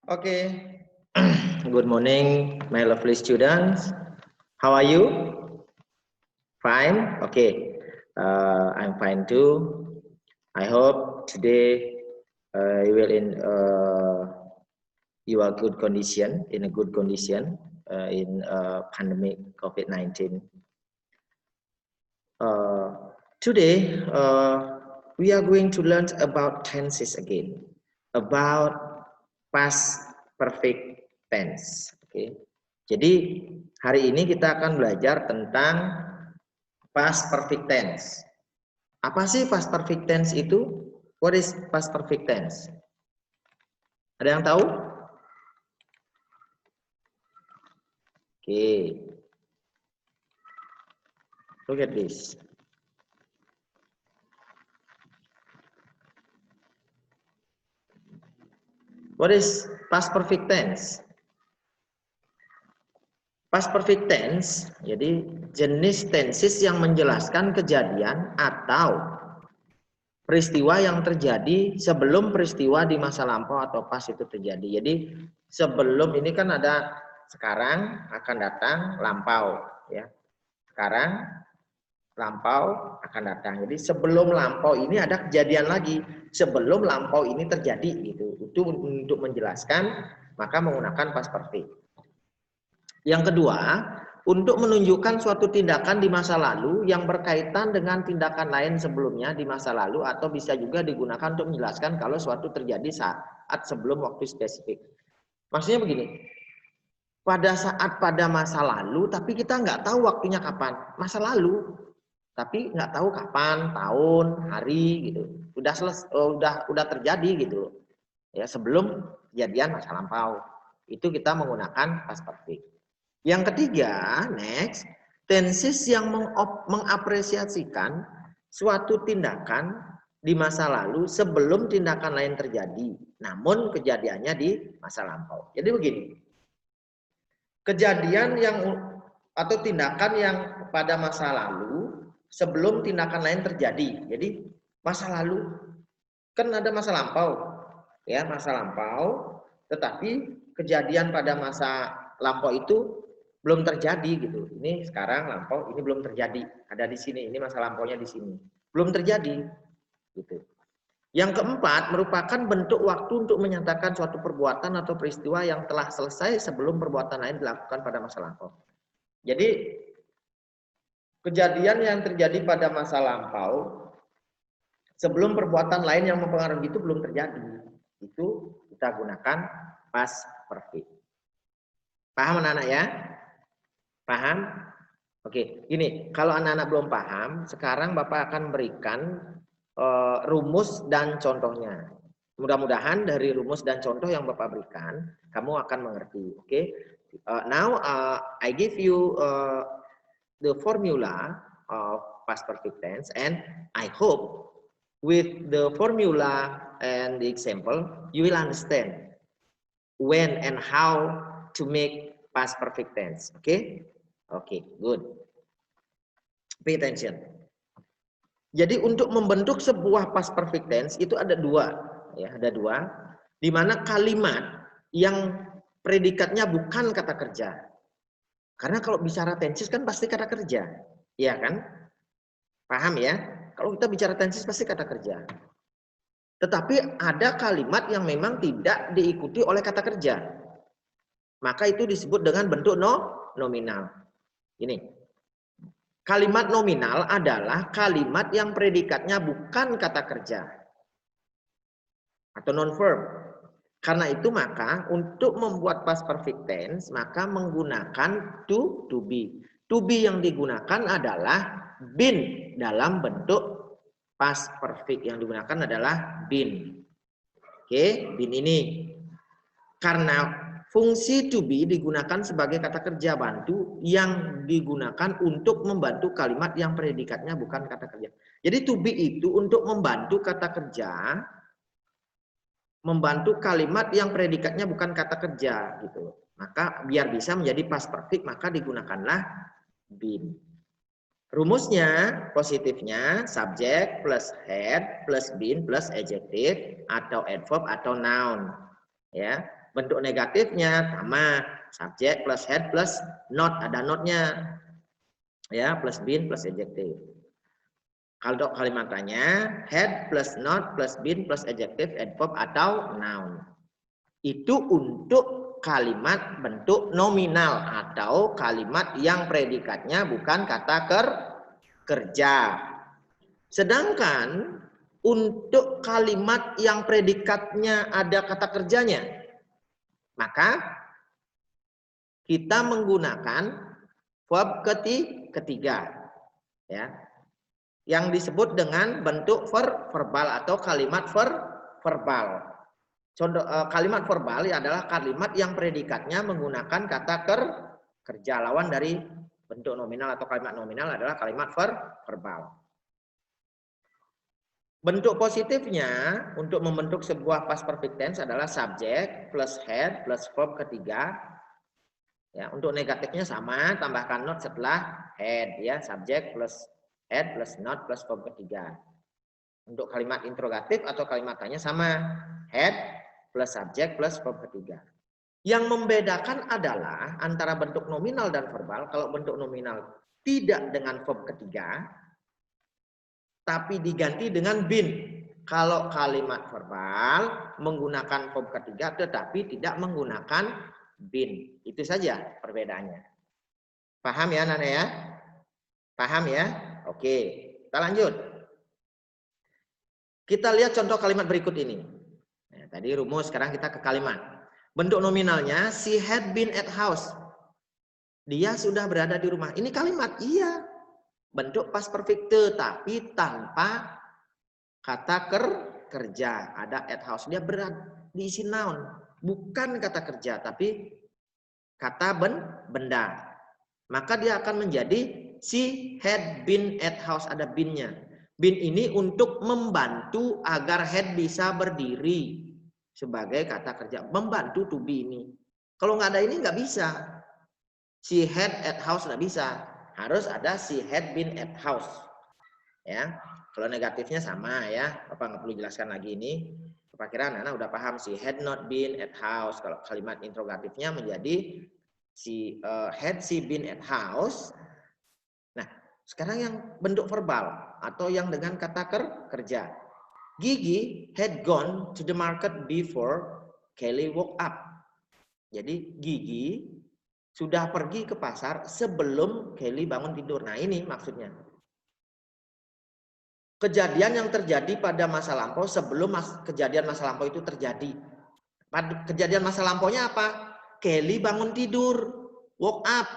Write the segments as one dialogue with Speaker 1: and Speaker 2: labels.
Speaker 1: Okay. Good morning, my lovely students. How are you? Fine? Okay. I'm fine too. I hope today you will you are good condition, in a good condition in pandemic COVID-19. Today we are going to learn about tenses again, about past perfect tense. Okay. Jadi hari ini kita akan belajar tentang past perfect tense. Apa sih past perfect tense itu? What is past perfect tense? Ada yang tahu? Okay. Look at this. What is past perfect tense? Past perfect tense, jadi jenis tenses yang menjelaskan kejadian atau peristiwa yang terjadi sebelum peristiwa di masa lampau atau pas itu terjadi. Jadi sebelum ini kan ada sekarang, akan datang, lampau, ya. Sekarang, lampau, akan datang. Jadi sebelum lampau ini ada kejadian lagi, sebelum lampau ini terjadi gitu. Itu untuk menjelaskan, maka menggunakan past perfect. Yang kedua, untuk menunjukkan suatu tindakan di masa lalu yang berkaitan dengan tindakan lain sebelumnya di masa lalu, atau bisa juga digunakan untuk menjelaskan kalau suatu terjadi saat sebelum waktu spesifik. Maksudnya begini, pada saat pada masa lalu, tapi kita nggak tahu waktunya kapan. Masa lalu, tapi nggak tahu kapan, tahun, hari gitu. Udah terjadi gitu. Ya, sebelum kejadian masa lampau. Itu kita menggunakan past perfect. Yang ketiga, next, tenses yang mengapresiasikan suatu tindakan di masa lalu sebelum tindakan lain terjadi, namun kejadiannya di masa lampau. Jadi begini, kejadian yang atau tindakan yang pada masa lalu sebelum tindakan lain terjadi. Jadi masa lalu kan ada masa lampau, ya, masa lampau, tetapi kejadian pada masa lampau itu belum terjadi gitu. Ini sekarang lampau, ini belum terjadi. Ada di sini, ini masa lampaunya di sini. Belum terjadi gitu. Yang keempat, merupakan bentuk waktu untuk menyatakan suatu perbuatan atau peristiwa yang telah selesai sebelum perbuatan lain dilakukan pada masa lampau. Jadi kejadian yang terjadi pada masa lampau sebelum perbuatan lain yang mempengaruhi itu belum terjadi. Itu kita gunakan past perfect. Paham anak-anak ya? Paham? Oke, gini, kalau anak-anak belum paham, sekarang Bapak akan berikan rumus dan contohnya. Mudah-mudahan dari rumus dan contoh yang Bapak berikan, kamu akan mengerti. Oke, now I give you the formula of past perfect tense, and I hope with the formula and the example, you will understand when and how to make past perfect tense. Okay? Okay, good. Pay attention. Jadi untuk membentuk sebuah past perfect tense itu ada dua, ya, ada dua, di mana kalimat yang predikatnya bukan kata kerja. Karena kalau bicara tenses kan pasti kata kerja, ya kan? Paham ya? Kalau kita bicara tenses pasti kata kerja. Tetapi ada kalimat yang memang tidak diikuti oleh kata kerja. Maka itu disebut dengan bentuk nominal. Ini. Kalimat nominal adalah kalimat yang predikatnya bukan kata kerja atau non-verb. Karena itu maka untuk membuat past perfect tense maka menggunakan to be. To be yang digunakan adalah been dalam bentuk past perfect, yang digunakan adalah been. Oke, been ini. Karena fungsi to be digunakan sebagai kata kerja bantu yang digunakan untuk membantu kalimat yang predikatnya bukan kata kerja. Jadi to be itu untuk membantu kata kerja, membantu kalimat yang predikatnya bukan kata kerja gitu. Maka biar bisa menjadi past perfect maka digunakanlah been. Rumusnya positifnya subject plus head plus been plus adjective atau adverb atau noun, ya. Bentuk negatifnya sama, subjek plus head plus not, ada notnya. Ya, plus been plus adjective. Kalau kalimat tanya, head plus not plus been plus adjective adverb atau noun. Itu untuk kalimat bentuk nominal atau kalimat yang predikatnya bukan kata kerja. Sedangkan untuk kalimat yang predikatnya ada kata kerjanya, maka kita menggunakan verb ketiga, ya, yang disebut dengan bentuk verbal atau kalimat verbal. Contoh kalimat verbal adalah kalimat yang predikatnya menggunakan kata kerja. Lawan dari bentuk nominal atau kalimat nominal adalah kalimat verbal. Bentuk positifnya untuk membentuk sebuah past perfect tense adalah subject plus head plus verb ketiga. Ya, untuk negatifnya sama, tambahkan not setelah head, ya, subject plus head plus not plus verb ketiga. Untuk kalimat interrogatif atau kalimat tanya sama, head plus subject plus verb ketiga. Yang membedakan adalah antara bentuk nominal dan verbal. Kalau bentuk nominal tidak dengan verb ketiga, tapi diganti dengan been. Kalau kalimat verbal menggunakan verb ketiga tetapi tidak menggunakan been. Itu saja perbedaannya. Paham ya Nana ya? Paham ya? Oke, kita lanjut. Kita lihat contoh kalimat berikut ini. Nah, tadi rumus, sekarang kita ke kalimat. Bentuk nominalnya, she had been at house. Dia sudah berada di rumah. Ini kalimat, iya. Bentuk past perfect tetapi tanpa kata kerja. Ada at house. Dia berada diisi noun. Bukan kata kerja, tapi kata benda. Maka dia akan menjadi she had been at house. Ada been-nya. Been ini untuk membantu agar head bisa berdiri. Sebagai kata kerja. Membantu to be ini. Kalau nggak ada ini nggak bisa. She had at house nggak bisa. Harus ada she had been at house. Ya. Kalau negatifnya sama ya. Bapak nggak perlu jelaskan lagi ini. Bapak kira Nana udah paham. She had not been at house. Kalau kalimat interrogatifnya menjadi she had she been at house. Nah, sekarang yang bentuk verbal atau yang dengan kata kerja. Gigi had gone to the market before Kelly woke up. Jadi Gigi sudah pergi ke pasar sebelum Kelly bangun tidur. Nah ini maksudnya. Kejadian yang terjadi pada masa lampau sebelum kejadian masa lampau itu terjadi. Kejadian masa lampaunya apa? Kelly bangun tidur, woke up.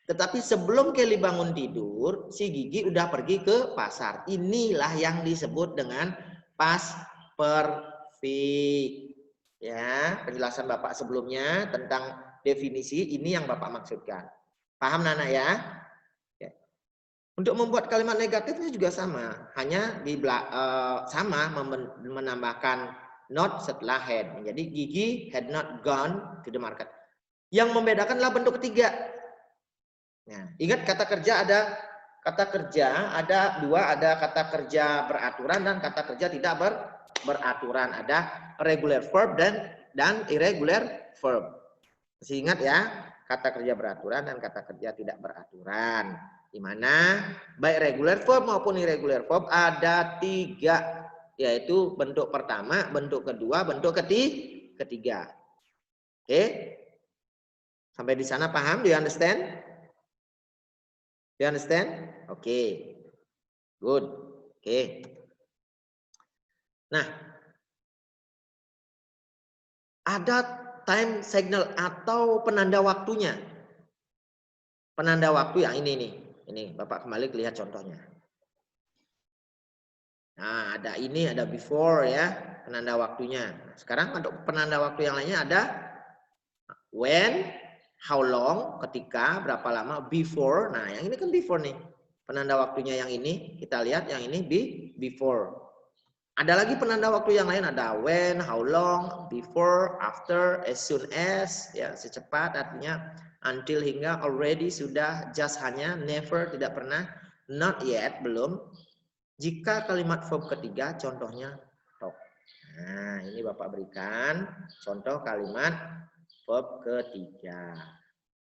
Speaker 1: Tetapi sebelum Kelly bangun tidur, si Gigi udah pergi ke pasar. Inilah yang disebut dengan past perfect. Ya, penjelasan Bapak sebelumnya tentang definisi ini yang Bapak maksudkan. Paham Nana ya? Ya. Untuk membuat kalimat negatifnya juga sama, hanya sama menambahkan not setelah had. Jadi Gigi had not gone to the market. Yang membedakan adalah bentuk ketiga. Nah, ingat kata kerja ada dua, ada kata kerja beraturan dan kata kerja tidak beraturan. Ada regular verb dan irregular verb. Masih ingat ya, kata kerja beraturan dan kata kerja tidak beraturan. Di mana baik regular verb maupun irregular verb ada 3, yaitu bentuk pertama, bentuk kedua, bentuk ketiga. Oke? Sampai di sana paham? Do you understand? You understand? Oke. Good. Oke. Nah, ada time signal atau penanda waktunya. Penanda waktu yang ini nih. Ini Bapak kembali lihat contohnya. Nah, ada ini, ada before ya, penanda waktunya. Sekarang untuk penanda waktu yang lainnya ada when, how long, ketika, berapa lama, before. Nah, yang ini kan before nih. Penanda waktunya yang ini, kita lihat yang ini before. Ada lagi penanda waktu yang lain, ada when, how long, before, after, as soon as, ya secepat, artinya until, hingga, already, sudah, just, hanya, never, tidak pernah, not yet, belum. Jika kalimat verb ketiga, contohnya talk. Nah, ini Bapak berikan contoh kalimat verb ketiga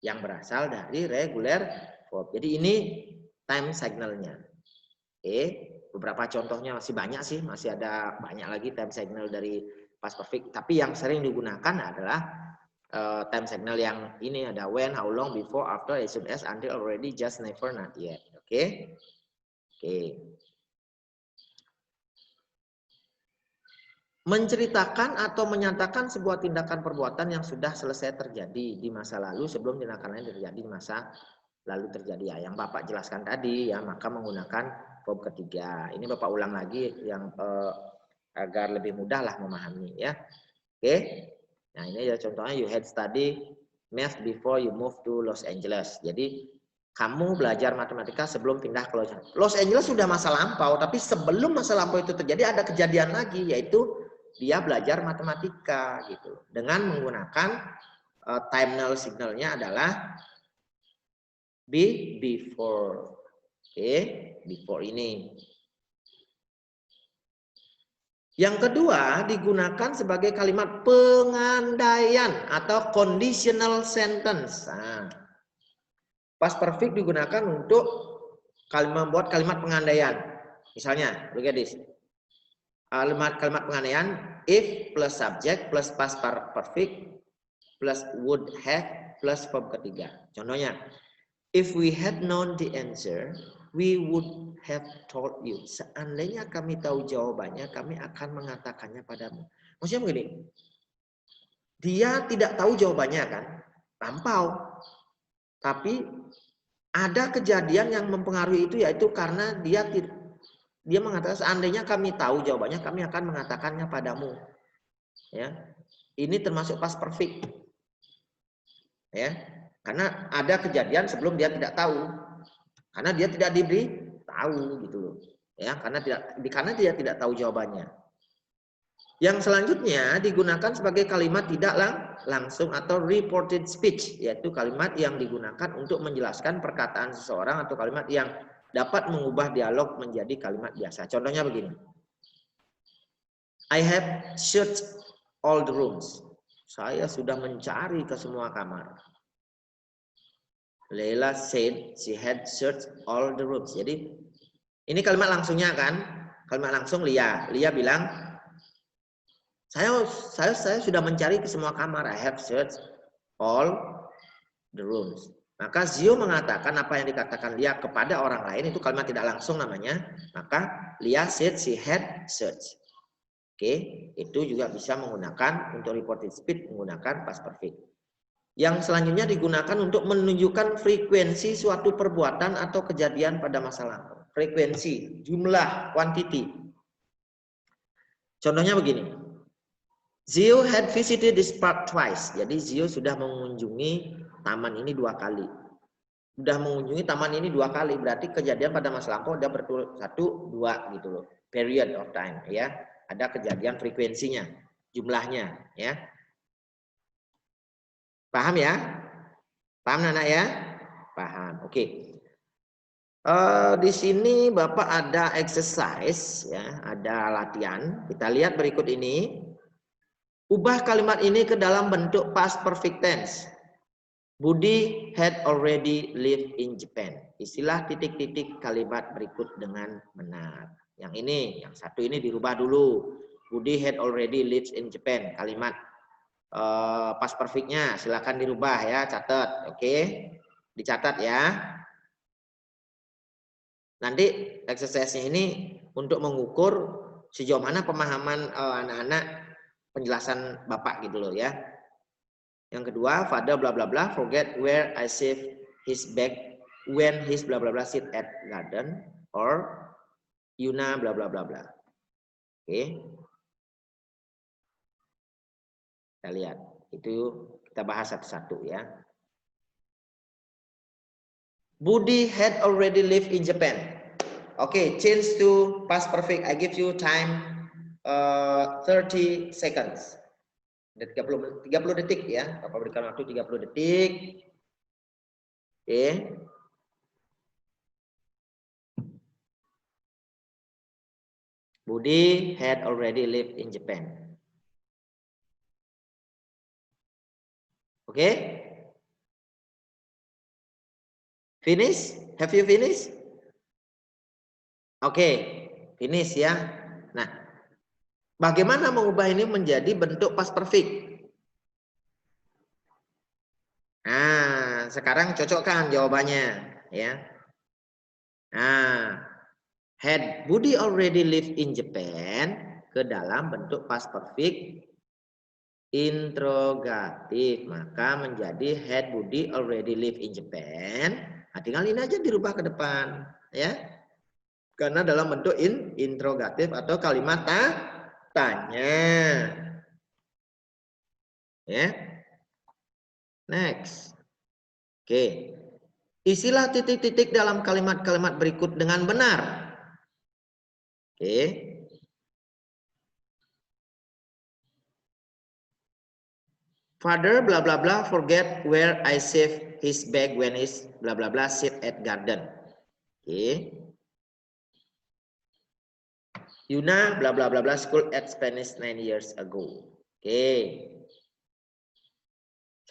Speaker 1: yang berasal dari regular verb. Jadi ini time signal-nya. Oke, beberapa contohnya masih banyak sih, masih ada banyak lagi time signal dari past perfect. Tapi yang sering digunakan adalah time signal yang ini ada when, how long, before, after, as soon as, until, already, just, never, not yet. Oke. Oke. Menceritakan atau menyatakan sebuah tindakan perbuatan yang sudah selesai terjadi di masa lalu sebelum tindakan lain terjadi di masa lalu terjadi. Ya, yang Bapak jelaskan tadi ya, maka menggunakan verb ketiga. Ini Bapak ulang lagi yang agar lebih mudah lah memahami ya. Oke. Nah, ini ya contohnya, you had study math before you move to Los Angeles. Jadi kamu belajar matematika sebelum pindah ke Los Angeles. Los Angeles sudah masa lampau, tapi sebelum masa lampau itu terjadi ada kejadian lagi, yaitu dia belajar matematika gitu. Dengan menggunakan time null signalnya adalah before. Oke, before ini. Yang kedua digunakan sebagai kalimat pengandaian atau conditional sentence. Nah, past perfect digunakan untuk membuat kalimat pengandaian. Misalnya, look at this. Kalimat pengandaian if plus subject plus past perfect plus would have plus verb ketiga. Contohnya, if we had known the answer, we would have told you. Seandainya kami tahu jawabannya, kami akan mengatakannya padamu. Maksudnya begini, dia tidak tahu jawabannya kan, lampau. Tapi ada kejadian yang mempengaruhi itu, yaitu karena dia mengatakan seandainya kami tahu jawabannya, kami akan mengatakannya padamu. Ya, ini termasuk past perfect. Ya, karena ada kejadian sebelum dia tidak tahu, karena dia tidak diberi tahu gitu loh. Ya, karena dia tidak tahu jawabannya. Yang selanjutnya digunakan sebagai kalimat tidak langsung atau reported speech, yaitu kalimat yang digunakan untuk menjelaskan perkataan seseorang atau kalimat yang dapat mengubah dialog menjadi kalimat biasa. Contohnya begini. I have searched all the rooms. Saya sudah mencari ke semua kamar. Leila said she had searched all the rooms. Jadi ini kalimat langsungnya kan? Kalimat langsung Lia. Lia bilang, saya sudah mencari ke semua kamar. I have searched all the rooms. Maka Zio mengatakan apa yang dikatakan Lia kepada orang lain itu kalimat tidak langsung namanya. Maka Lia said she had searched. Oke, itu juga bisa menggunakan untuk reported speech menggunakan past perfect. Yang selanjutnya digunakan untuk menunjukkan frekuensi suatu perbuatan atau kejadian pada masa lalu. Frekuensi, jumlah, quantity. Contohnya begini. Zio had visited this park twice. Jadi Zio sudah mengunjungi taman ini 2 kali. Sudah mengunjungi taman ini 2 kali. Berarti kejadian pada masa lampau ada 1, 2 gitu loh. Period of time ya. Ada kejadian frekuensinya, jumlahnya ya. Paham ya? Paham anak ya? Paham. Oke. Di sini Bapak ada exercise ya, ada latihan. Kita lihat berikut ini. Ubah kalimat ini ke dalam bentuk past perfect tense. Budi had already lived in Japan. Istilah titik-titik kalimat berikut dengan benar. Yang ini, yang satu ini dirubah dulu. Budi had already lived in Japan. Kalimat past perfect-nya silakan dirubah ya, catat. Oke. Dicatat ya. Nanti exercise-nya ini untuk mengukur sejauh mana pemahaman anak-anak penjelasan Bapak gitu loh ya. Yang kedua, father bla bla bla forget where I save his bag when his bla bla bla sit at garden, or Yuna bla bla bla bla. Oke. Kita lihat. Itu kita bahas satu-satu ya. Budi had already lived in Japan. Oke, change to past perfect. I give you time 30 seconds. 30 detik ya. Bapak berikan waktu 30 detik. Oke. Budi had already lived in Japan. Oke? Finish? Have you finished? Oke, finish ya. Nah, bagaimana mengubah ini menjadi bentuk past perfect? Nah, sekarang cocokkan jawabannya ya. Nah, had Budi already lived in Japan ke dalam bentuk past perfect interrogatif, maka menjadi had Budi already lived in Japan. Nah, tinggal ini aja dirubah ke depan ya. Karena dalam bentuk interrogatif atau kalimat tanya. Ya. Next. Oke. Isilah titik-titik dalam kalimat-kalimat berikut dengan benar. Oke. Father bla bla bla forget where I save his bag when his bla bla bla sit at garden. Oke. Yuna bla bla bla bla school at Spanish 9 years ago. Oke.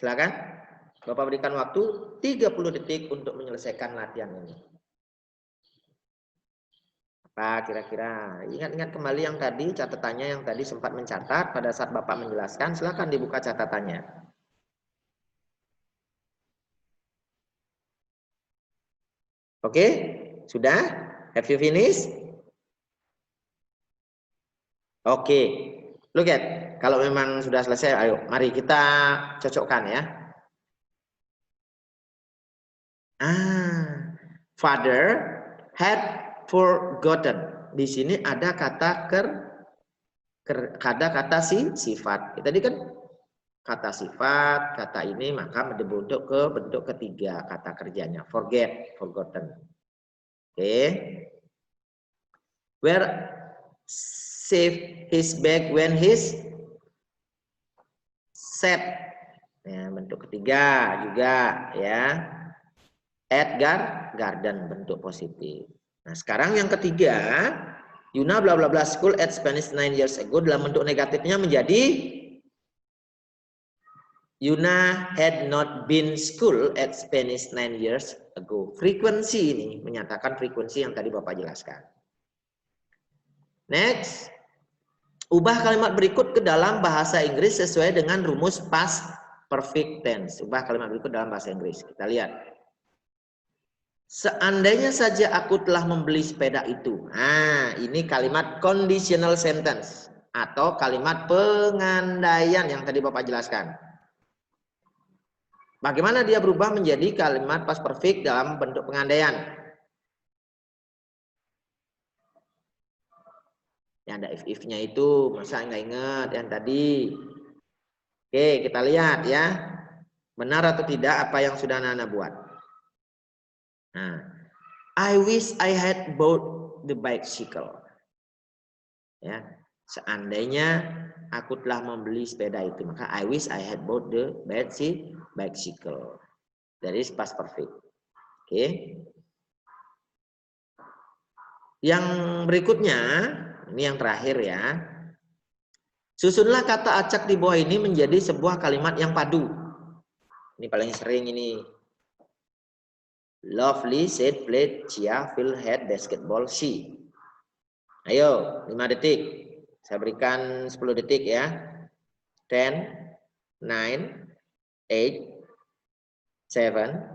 Speaker 1: Silakan. Bapak berikan waktu 30 detik untuk menyelesaikan latihan ini. Apa kira-kira? Ingat-ingat kembali yang tadi, catatannya yang tadi sempat mencatat pada saat Bapak menjelaskan. Silakan dibuka catatannya. Oke? Sudah? Have you finished? Oke. Look at. Kalau memang sudah selesai, ayo mari kita cocokkan ya. Father had forgotten. Di sini ada kata kata sifat. Tadi kan kata sifat, kata ini maka bentuk ke bentuk ketiga kata kerjanya. Forget, forgotten. Oke. Where save his bag when his set. Ya, bentuk ketiga juga ya. At garden, bentuk positif. Nah, sekarang yang ketiga, Yuna bla bla bla school at Spanish 9 years ago dalam bentuk negatifnya menjadi Yuna had not been school at Spanish 9 years ago. Frekuensi ini menyatakan frekuensi yang tadi Bapak jelaskan. Next. Ubah kalimat berikut ke dalam bahasa Inggris sesuai dengan rumus past perfect tense. Ubah kalimat berikut dalam bahasa Inggris. Kita lihat. Seandainya saja aku telah membeli sepeda itu. Nah, ini kalimat conditional sentence atau kalimat pengandaian yang tadi Bapak jelaskan. Bagaimana dia berubah menjadi kalimat past perfect dalam bentuk pengandaian? Ya, ada if-nya itu, masa nggak ingat yang tadi? Oke, kita lihat ya. Benar atau tidak apa yang sudah Nana buat? Nah, I wish I had bought the bicycle. Ya, seandainya aku telah membeli sepeda itu, maka I wish I had bought the bicycle. That is past perfect. Oke. Yang berikutnya, ini yang terakhir ya. Susunlah kata acak di bawah ini menjadi sebuah kalimat yang padu. Ini paling sering ini. Lovely said played Chia Phil had basketball she. Ayo, 5 detik. Saya berikan 10 detik ya. 10, 9, 8, 7,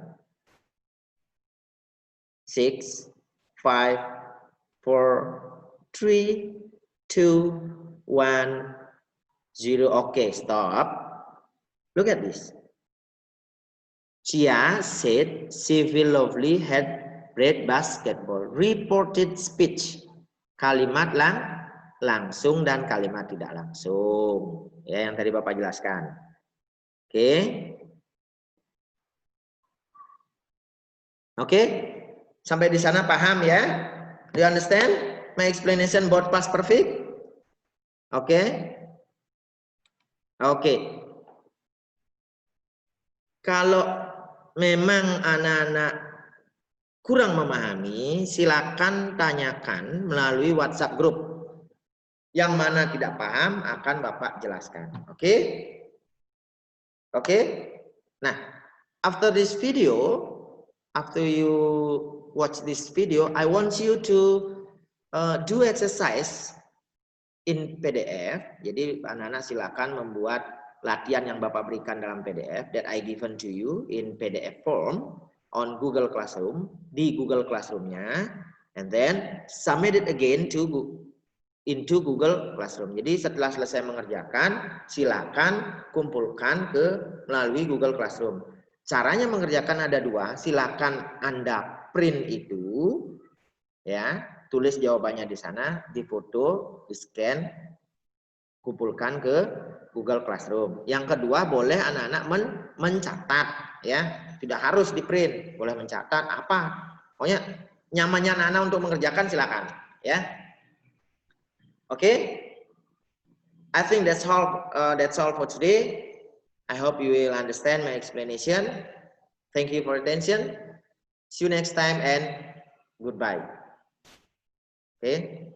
Speaker 1: 6, 5, 4, 3, 2, 1, 0. Oke, stop. Look at this. Chia said Sylvie Lovely had played basketball. Reported speech. Kalimat langsung dan kalimat tidak langsung. Ya, yang tadi Bapak jelaskan. Oke. Oke. Sampai di sana paham ya? Do you understand my explanation about past perfect? Oke. Oke. Kalau memang anak-anak kurang memahami, silakan tanyakan melalui WhatsApp group. Yang mana tidak paham akan Bapak jelaskan. Oke? Oke? Nah, after this video, after you watch this video, I want you to do exercise in PDF. Jadi anak-anak silakan membuat latihan yang Bapak berikan dalam PDF that I given to you in PDF form on Google Classroom, di Google Classroom-nya, and then submit it again into Google Classroom. Jadi setelah selesai mengerjakan, silakan kumpulkan melalui Google Classroom. Caranya mengerjakan ada dua, silakan Anda print itu, ya, tulis jawabannya di sana, difoto, di scan, kumpulkan ke Google Classroom. Yang kedua, boleh anak-anak mencatat, ya, tidak harus di print, boleh mencatat apa, pokoknya nyamannya anak-anak untuk mengerjakan silakan, ya. Oke, I think that's all for today. I hope you will understand my explanation. Thank you for attention. See you next time and goodbye. Okay.